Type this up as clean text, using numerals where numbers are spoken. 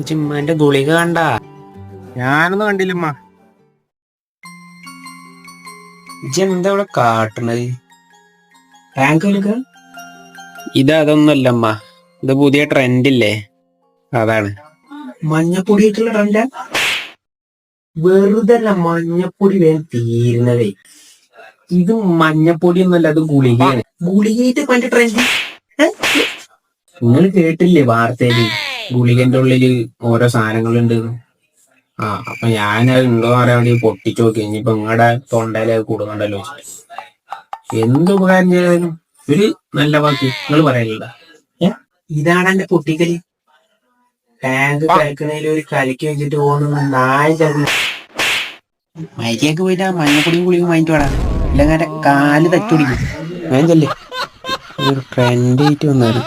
ചിമ്മാന്റെ ഗുളിക കണ്ട? ഞാനൊന്നും കണ്ടില്ലമ്മ. ഇജ്ജ് എന്താ ഇവിടെ കാട്ടണത്? റാങ്ക് വിളിക്ക? ഇതൊന്നുമല്ലമ്മ, ഇത് പുതിയ ട്രെൻഡില്ലേ, അതാണ്. മഞ്ഞപ്പൊടി ആയിട്ടുള്ള ട്രെൻഡാ? വെറുതെ അല്ല മഞ്ഞപ്പൊടി വേഗം തീരുന്നതേ. ഇത് മഞ്ഞപ്പൊടി ഒന്നുമല്ല, അത് ഗുളികയാണ്. ഗുളികയിട്ട് പണ്ട് ട്രെൻഡ്. നിങ്ങൾ കേട്ടില്ലേ വാർത്തയില് ഗുളികന്റെ ഉള്ളില് ഓരോ സാധനങ്ങളുണ്ട്? അപ്പൊ ഞാനത് ഉണ്ടോ അറിയാൻ വേണ്ടി പൊട്ടിച്ചു നോക്കി. ഇനിയിപ്പൊ നിങ്ങളുടെ തൊണ്ടയില് കൂടുന്നുണ്ടല്ലോ. എന്ത് ഉപകാരം ചെയ്താലും ഒരു നല്ല വാക്ക് നിങ്ങൾ പറയലുണ്ട? ഇതാണ് എന്റെ പൊട്ടിക്കല്. ടാങ്ക് കഴിക്കണേൽ ഒരു കലക്കി വെച്ചിട്ട് പോകുന്ന നായ മരിയൊക്കെ പോയിട്ട് ആ മഞ്ഞപ്പൊടിയും ഗുളിയും വാങ്ങിട്ട് വേടാ, ഇല്ലെങ്കിൽ കാല് തച്ചുപിടിക്കും. ഞാൻ ചെല്ലേ ഒരു ട്രെൻഡ് ആയിട്ട് വന്നാലും